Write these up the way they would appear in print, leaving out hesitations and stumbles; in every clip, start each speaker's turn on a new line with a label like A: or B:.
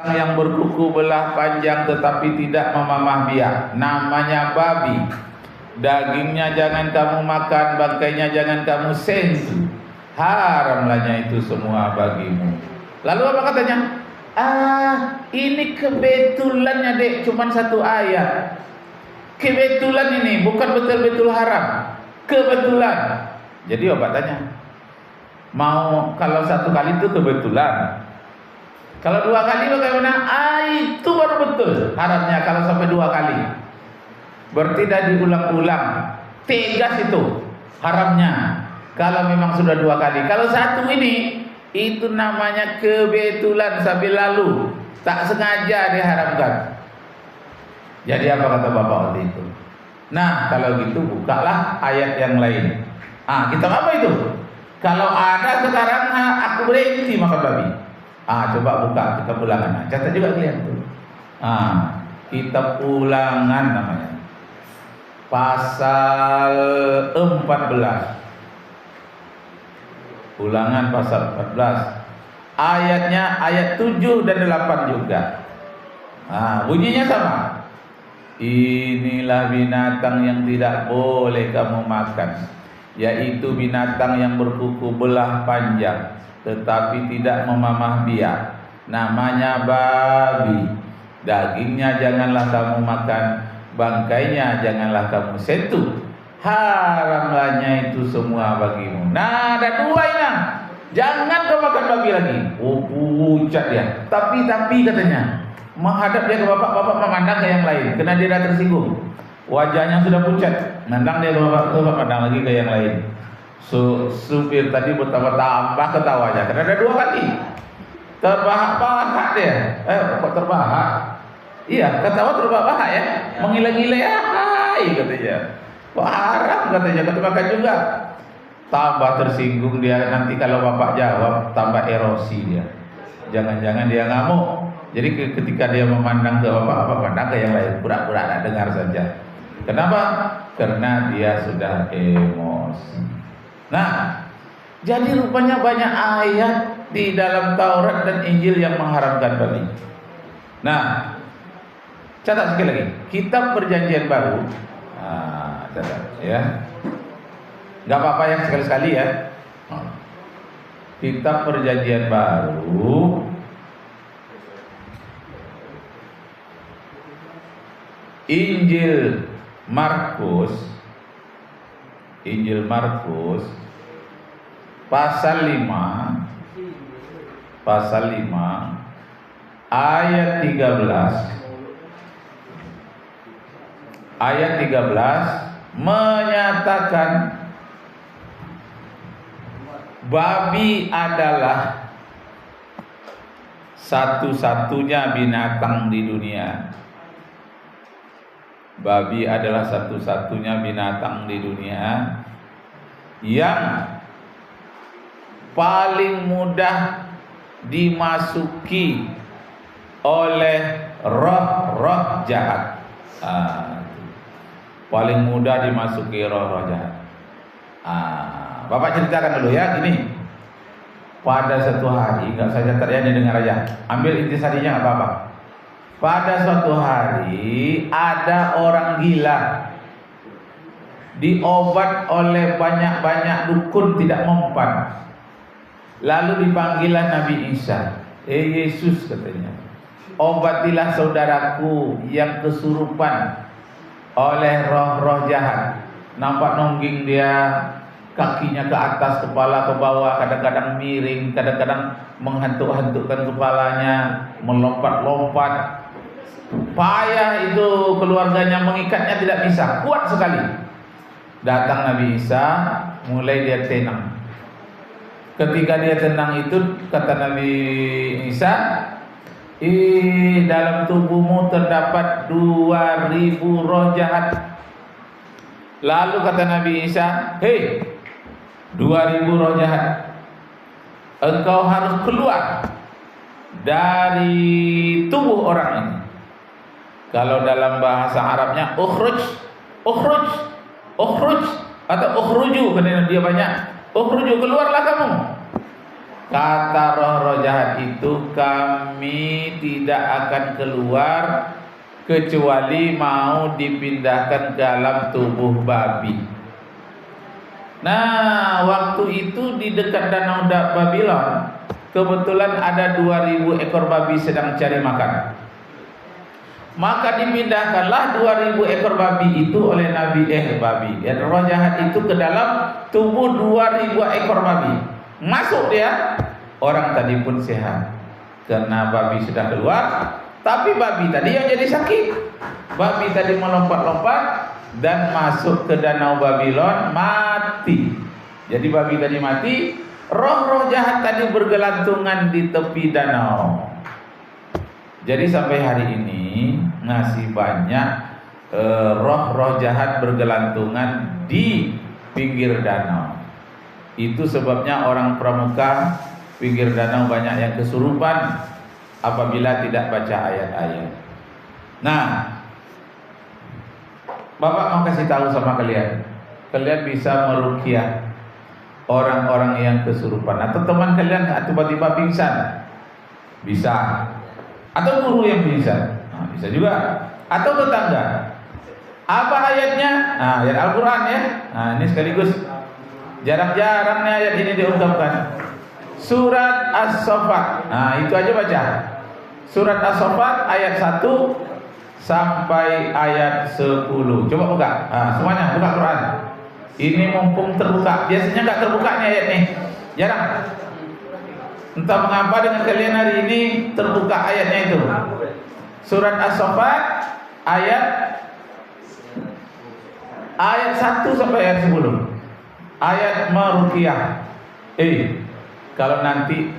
A: yang berkuku belah panjang tetapi tidak memamah biak, namanya babi. Dagingnya jangan kamu makan, bangkainya jangan kamu sentuh. Haramlahnya itu semua bagimu. Lalu apa katanya? Ini kebetulannya dek, cuman satu ayat. Kebetulan ini, bukan betul-betul haram. Kebetulan. Jadi apa tanya? Mau kalau satu kali itu kebetulan. Kalau dua kali bagaimana? Itu baru betul haramnya kalau sampai dua kali. Berarti dah diulang-ulang. Tegas itu haramnya. Kalau memang sudah dua kali. Kalau satu ini, itu namanya kebetulan sambil lalu. Tak sengaja diharamkan. Jadi apa kata Bapak waktu itu? Nah kalau gitu bukalah ayat yang lain. Kita apa itu? Kalau ada sekarang aku berhenti makan babi. Coba buka kitab ulangan. Catat juga kalian tuh. Kitab ulangan namanya. Pasal 14. Ulangan pasal 14. Ayatnya ayat 7 dan 8 juga. Bunyinya sama. Inilah binatang yang tidak boleh kamu makan, yaitu binatang yang berkuku belah panjang tetapi tidak memamah biak, namanya babi. Dagingnya janganlah kamu makan, bangkainya janganlah kamu sentuh. Haramlahnya itu semua bagimu. Nah, ada dua ini. Jangan kau makan babi lagi. Pucat dia. Tapi katanya, menghadap dia ke bapak memandang ke yang lain, karena dia dah tersinggung. Wajahnya sudah pucat, mandang dia ke bapak pandang lagi ke yang lain. Supir tadi bertambah ketawanya, karena ada dua kali. Terbahak-bahak dia. Kok terbahak? Iya, ketawa terbahak ya. Menggila-gila katanya. Kok haram katanya, kata juga. Tambah tersinggung dia, nanti kalau bapak jawab tambah erosi dia. Jangan-jangan dia ngamuk. Jadi ketika dia memandang ke bapak pandang ke yang lain, pura-pura tak dengar saja. Kenapa? Karena dia sudah emosi. Nah, jadi rupanya banyak ayat di dalam Taurat dan Injil yang mengharamkan babi. Nah, catat sekali lagi, Kitab Perjanjian Baru. Catat ya. Gak apa-apa yang sekali-sekali ya. Kitab Perjanjian Baru Injil Markus pasal 5 ayat 13 menyatakan babi adalah satu-satunya binatang di dunia. Babi adalah satu-satunya binatang di dunia yang paling mudah dimasuki oleh roh-roh jahat. Paling mudah dimasuki roh-roh jahat. Bapak ceritakan dulu ya, gini. Pada suatu hari, enggak saja terjadi dengar aja. Ambil intisarinya enggak apa-apa. Pada suatu hari ada orang gila, diobat oleh banyak-banyak dukun tidak mempan. Lalu dipanggillah Nabi Isa. Yesus katanya, obatilah saudaraku yang kesurupan oleh roh-roh jahat. Nampak nongging dia, kakinya ke atas, kepala ke bawah, kadang-kadang miring, kadang-kadang menghantuk-hantukkan kepalanya, melompat-lompat. Payah itu keluarganya mengikatnya tidak bisa, kuat sekali. Datang Nabi Isa, mulai dia tenang. Ketika dia tenang itu, kata Nabi Isa, dalam tubuhmu terdapat 2000 roh jahat. Lalu kata Nabi Isa, 2000 roh jahat, engkau harus keluar dari tubuh orang ini. Kalau dalam bahasa Arabnya ukhruj atau ukhruju, karena dia banyak. Ukhruju, keluarlah kamu. Kata roh-roh jahat itu, kami tidak akan keluar kecuali mau dipindahkan ke alam tubuh babi. Nah, waktu itu di dekat danau Babylon, kebetulan ada 2000 ekor babi sedang cari makan. Maka dipindahkanlah 2000 ekor babi itu oleh roh jahat itu ke dalam tubuh 2000 ekor babi. Masuk dia, orang tadi pun sehat karena babi sudah keluar, tapi babi tadi yang jadi sakit. Babi tadi melompat-lompat dan masuk ke danau Babylon, mati. Jadi babi tadi mati, roh-roh jahat tadi bergelantungan di tepi danau. Jadi sampai hari ini masih banyak roh-roh jahat bergelantungan di pinggir danau. Itu sebabnya orang pramuka pinggir danau banyak yang kesurupan apabila tidak baca ayat-ayat. Nah, Bapak mau kasih tahu sama kalian, kalian bisa meruqyah orang-orang yang kesurupan, atau teman kalian tiba-tiba pingsan, bisa. Atau guru yang pingsan, bisa juga. Atau tetangga. Apa ayatnya? Nah, ayat Al-Quran ya. Nah, ini sekaligus jarang-jarang nih ayat ini diungkapkan. Surat As-Saffat. Nah, itu aja baca. Surat As-Saffat ayat 1 sampai ayat 10. Coba buka. Nah, semuanya buka Quran. Ini mumpung terbuka. Biasanya enggak terbuka nih ayat nih. Jarang. Entah mengapa dengan kalian hari ini terbuka ayatnya itu. Surat As-Saffat ayat 1 sampai ayat 10. Ayat meruqyah. Kalau nanti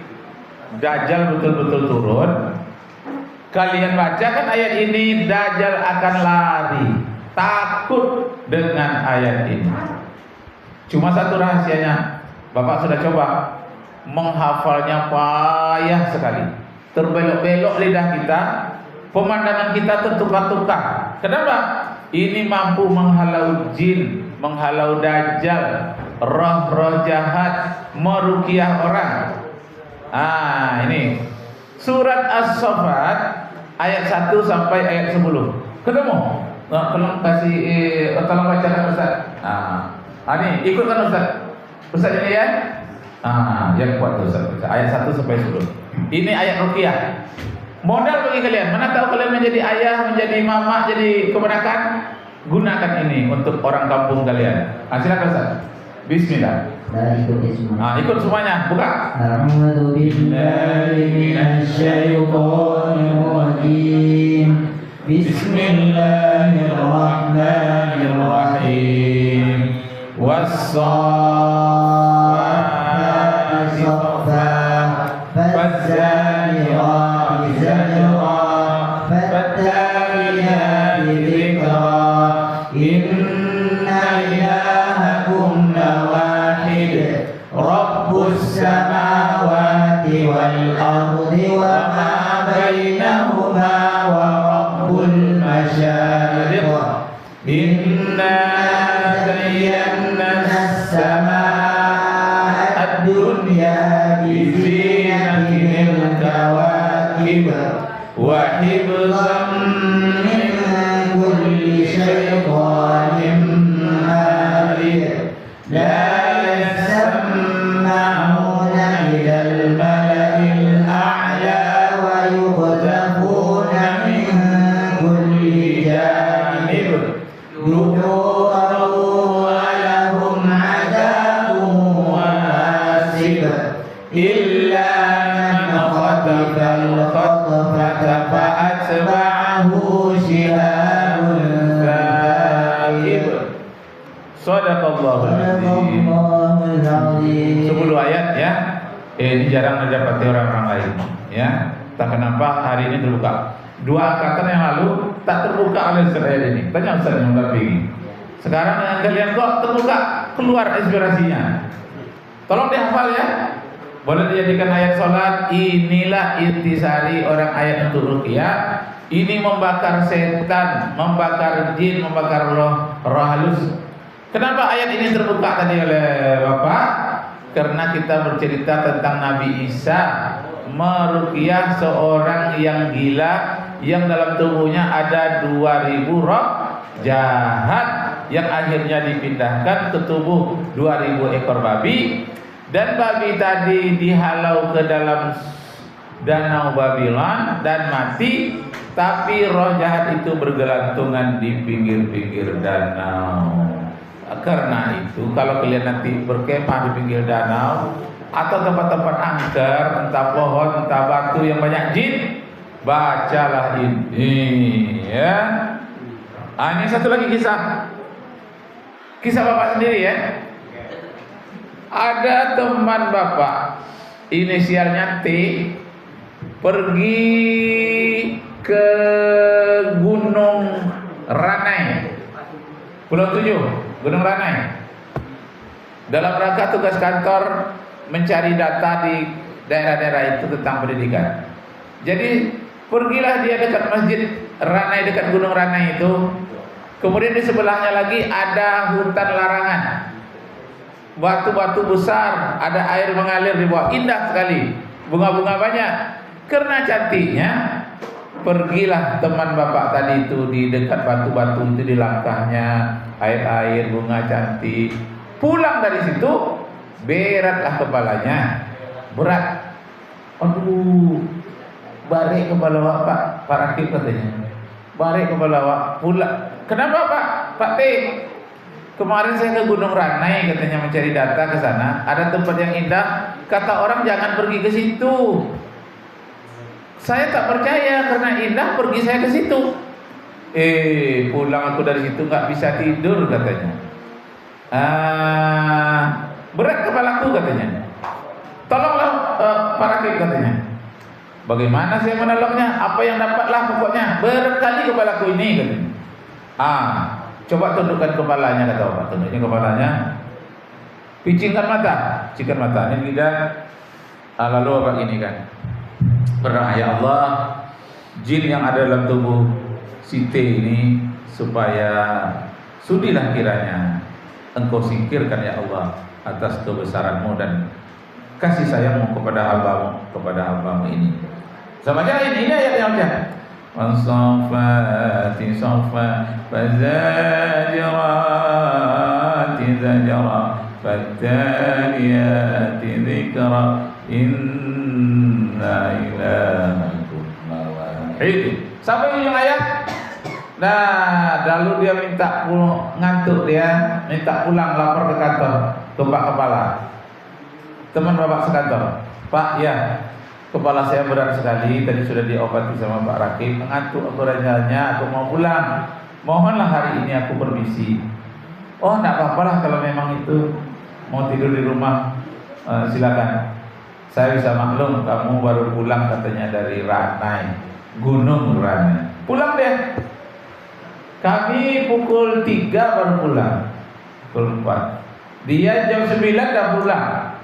A: Dajjal betul-betul turun, kalian bacakan ayat ini, Dajjal akan lari, takut dengan ayat ini. Cuma satu rahasianya, Bapak sudah coba menghafalnya payah sekali. Terbelok-belok lidah kita, pemandangan kita tertukar-tukar. Kenapa? Ini mampu menghalau jin, menghalau Dajjal, roh-roh jahat, meruqyah orang. Ini surat As-Saffat ayat 1 sampai ayat 10. Ketemu? Tolong kasih, tolong bacakan Ustaz. Ini ikutkan Ustaz. Ustaz ini ya. Yang kuat Ustaz. Ayat 1 sampai 10. Ini ayat ruqyah. Modal bagi kalian. Mana tahu kalian menjadi ayah, menjadi mama, jadi keponakan, gunakan ini untuk orang kampung kalian. Silakan Ustaz. Bismillah. Ikut semuanya, buka.
B: A'udzu billahi minasy syaithanir rajim. Bismillahirrahmanirrahim. Was-saffati saffa, faz-zaniyati zajra, fat-taliyati dhikra. Inna ilahakum lawahid, Rabbus samawati wal ardi wa ma bainahuma wa rabbul masyariq. Inna zayyana as-samaa ad-dunya bi zinatil kawakib wa hifzan min kulli syaitanin marid. La yasma'una ilal mala'il a'la wa yuqzafuna min kulli janib. Du'u wa lahum 'adabun wasib. Illa man khatafa al-khatfata fa'atba'ahu shihabun thaqib.
A: Shadaqallahul azim. 10 ayat ya. Ini jarang didapati orang-orang lain ya. Tak kenapa hari ini terbuka. 2 angkatan yang lalu tak terbuka oleh Ustaz ayat ini. Tanya Ustaz yang mendampingi. Sekarang dengan kalian kok terbuka, keluar inspirasinya. Tolong dihafal ya. Boleh dijadikan ayat sholat. Inilah intisari orang ayat untuk ruqyah. Ini membakar setan, membakar jin, membakar roh halus. Kenapa ayat ini terbuka tadi oleh Bapak? karena kita bercerita tentang Nabi Isa meruqyah seorang yang gila yang dalam tubuhnya ada 2000 roh jahat yang akhirnya dipindahkan ke tubuh 2000 ekor babi, dan babi tadi dihalau ke dalam danau Babylon dan mati, tapi roh jahat itu bergelantungan di pinggir-pinggir danau. Karena itu kalau kalian nanti berkemah di pinggir danau atau tempat-tempat angker, entah pohon, entah batu yang banyak jin, bacalah ini ya. Ini satu lagi kisah bapak sendiri ya. Ada teman bapak inisialnya T pergi ke Gunung Ranai, Pulau 7, Gunung Ranai, dalam rangka tugas kantor mencari data di daerah-daerah itu tentang pendidikan. Jadi pergilah dia dekat masjid Ranai, dekat Gunung Ranai itu. Kemudian di sebelahnya lagi ada hutan larangan, batu-batu besar, ada air mengalir di bawah, indah sekali, bunga-bunga banyak. Karena cantiknya, pergilah teman bapak tadi itu di dekat batu-batu itu, di langkahnya air-air, bunga cantik. Pulang dari situ, beratlah kepalanya, berat. Aduh, balik kepala bapak, Pak Rakib katanya. Balik kepala bapak, pulang. Kenapa Pak? Pak T, kemarin saya ke Gunung Ranai katanya mencari data ke sana. Ada tempat yang indah. Kata orang jangan pergi ke situ. Saya tak percaya karena indah, pergi saya ke situ. Pulang aku dari situ nggak bisa tidur katanya. Berat kepalaku katanya. Tolonglah Pak Rakib katanya. Bagaimana saya menolongnya? Apa yang dapatlah pokoknya. Berat kali kepalaku ini katanya. Coba tundukkan kepalanya kata bapak. Tundukkan kepalanya. Picingkan mata. Picingkan mata. Ini lidah. Lalu bapak ini kan berdoa, ya Allah, jin yang ada dalam tubuh si T ini supaya sudilah kiranya Engkau singkirkan ya Allah atas kebesaranmu dan kasih sayangmu kepada hambamu ini. Sama aja ini ayat yang macam Wasafati safa fazajirati zajra fattaliyati dzikra inna ilahakum lawahid. Sampai ujung ayat. Nah, lalu dia minta ngantuk, dia minta pulang, lapor ke kantor, ke Pak Kepala. Teman bapak sekantor, Pak, ya, kepala saya berat sekali, tadi sudah diobati sama Pak Rakib, mengantuk aku rasanya, aku mau pulang. Mohonlah hari ini aku permisi. Oh, enggak apa-apalah kalau memang itu mau tidur di rumah, silakan. Saya bisa maklum kamu baru pulang katanya dari Ranai, Gunung Ranai. Pulang deh. Kami pukul 3 baru pulang. Pukul 4. Dia jam 9 dah pulang.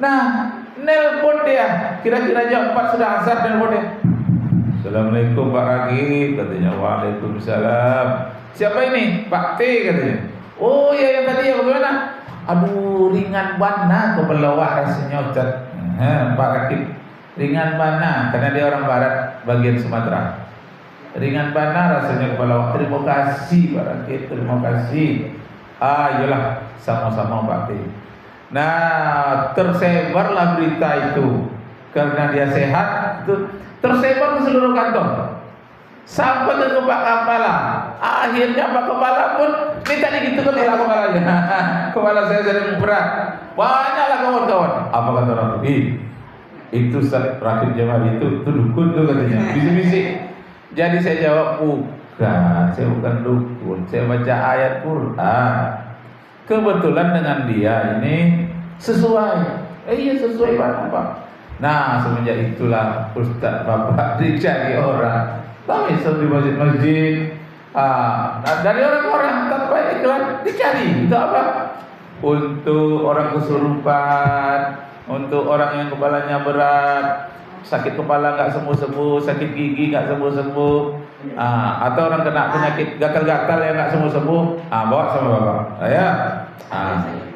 A: Nah, nelpon dia. Kira-kira jam 4 sudah asar, nelpon dia. Assalamualaikum Pak Rakib katanya. Waalaikumsalam. Siapa ini? Pak T katanya. Oh ya, yang tadi ya, bagaimana? Aduh, ringan bana kepelawak rasanya Ustaz. Pak Rakib, ringan bana karena dia orang barat bagian Sumatera. Ringan bana rasanya kepelawak. Terima kasih Pak Rakib, terima kasih. Iyalah, sama-sama Pak T. Nah, tersebarlah berita itu karena dia sehat, itu tersebar ke seluruh kantor sampai ke Pak Kepala. Akhirnya Pak Kepala pun minta digitukan oleh kepalanya. Kepala saya sedang berat. Banyaklah kawan-kawan. Apa kata orang itu Rakib Jamal itu dukun tuh katanya. Bisik-bisik. Jadi saya jawab, bukan, saya bukan dukun, saya baca ayat Quran. Kebetulan dengan dia ini sesuai. Iya sesuai Pak. Nah, semenjak itulah Ustaz Bapak dicari orang. Tapi di masjid-masjid, dari orang-orang tanpa iklan dicari. Itu apa? Untuk orang kesurupan, untuk orang yang kepalanya berat, sakit kepala nggak sembuh-sembuh, sakit gigi nggak sembuh-sembuh, atau orang kena penyakit gatal-gatal yang nggak sembuh-sembuh, bawa sama bapak.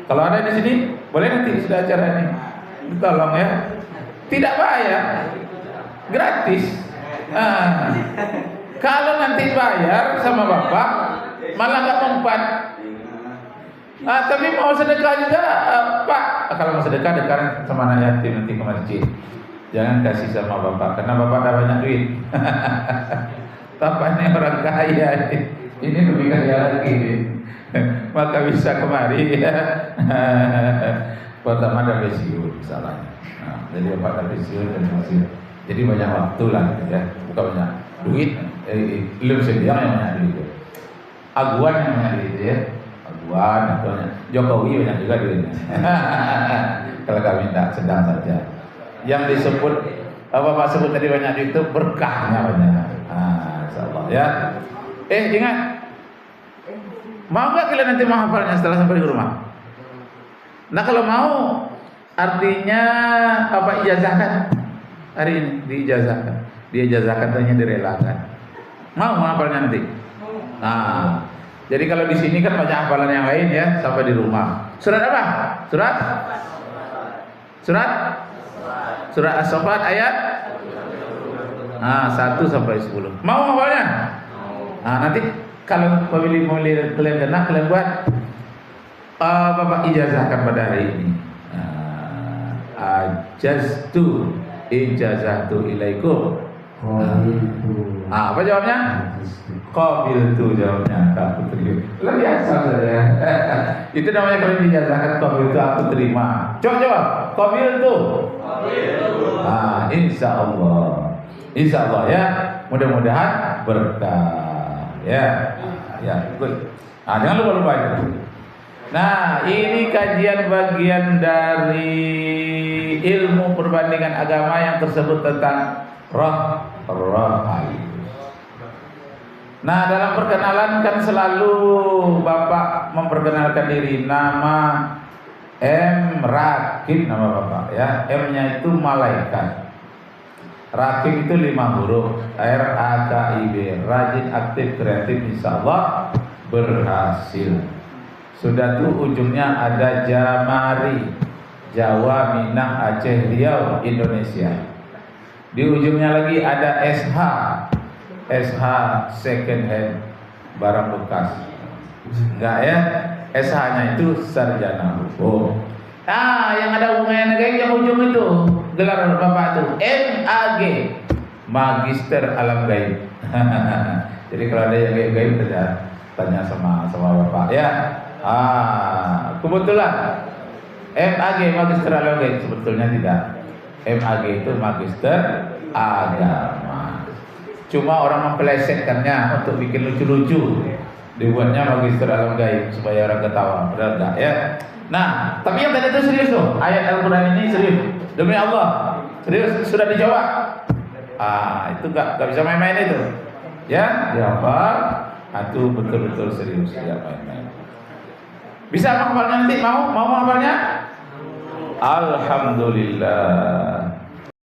A: Kalau ada di sini Boleh nanti sudah acara ini. Tolong ya. Tidak bayar. Gratis. Kalau nanti bayar sama bapak, malah nggak mempan. Tapi mau sedekah juga, Pak. Kalau mau sedekah, dekat sama anak yatim nanti ke masjid. Jangan kasih sama bapak, karena bapak ada banyak duit. Bapaknya orang kaya, ini lebih kaya lagi. Maka bisa kemari ya. Pertama ada pensiun misalnya. Jadi bapak ada pensiun dan pensiun. Jadi banyak waktu lah ya, bukan banyak duit. Belum sedia yang banyak duit. Aguan yang banyak duit ya. Aguan atau Jokowi banyak juga duitnya. Kalau kami tidak sedang saja. Yang disebut Bapak sebut tadi banyak duit itu berkahnya banyak. Insyaallah ya. Ingat. Mau nggak kalian nanti menghafalnya setelah sampai di rumah? Nah kalau mau, artinya apa ijazahkan hari ini diijazahkan, diijazahkan artinya direlakan. Mau menghafalnya nanti? Nah, jadi kalau di sini kan banyak hafalan yang lain ya sampai di rumah. Surat apa? Surat As-Saffat ayat 1 sampai 10. Mau menghafalnya? Nah, nanti kalau pemilih kalian kena, kalian buat Bapak ijazahkan pada hari ini. Ajaztu ijazahtu ilaikum. Apa jawabnya? Qabiltu jawabnya. Aku terima. Lebih biasa saja. Itu namanya kalau dijazahkan qabiltu aku terima. Coba jawab. Qabiltu. Insyaallah ya. Mudah-mudahan berkah. Ya, good. Jangan lupa itu. Nah, ini kajian bagian dari ilmu perbandingan agama yang tersebut tentang roh. Nah, dalam perkenalan kan selalu Bapak memperkenalkan diri, nama M Rakib nama Bapak ya. M-nya itu malaikat. Rakib itu 5 huruf, RAKIB, rajin, aktif, kreatif, insyaallah berhasil. Sudah tuh ujungnya ada Jamari, Jawa, Minang, Aceh, Riau, Indonesia. Di ujungnya lagi ada SH second hand, barang bekas. Enggak ya, SH-nya itu sarjana hukum. Yang ada hubungannya dengan yang ujung itu gelar Bapak itu MAG, Magister Alam Gaib. Jadi kalau ada yang gaib tanya sama Bapak ya. Kebetulan MAG Magister Alam Gaib, sebetulnya tidak. MAG itu Magister Agama. Cuma orang mempelesetkannya untuk bikin lucu-lucu, dibuatnya Magister Alam Gaib supaya orang ketawa. Benar enggak ya? Nah, tapi yang tadi itu serius tuh. Ayat Al-Quran ini serius. Demi Allah, serius, sudah dijawab. Itu gak bisa main-main itu. Ya, dihafal. Itu betul-betul serius, tidak main-main. Bisa menghafalnya nanti? Mau menghafalnya? Alhamdulillah.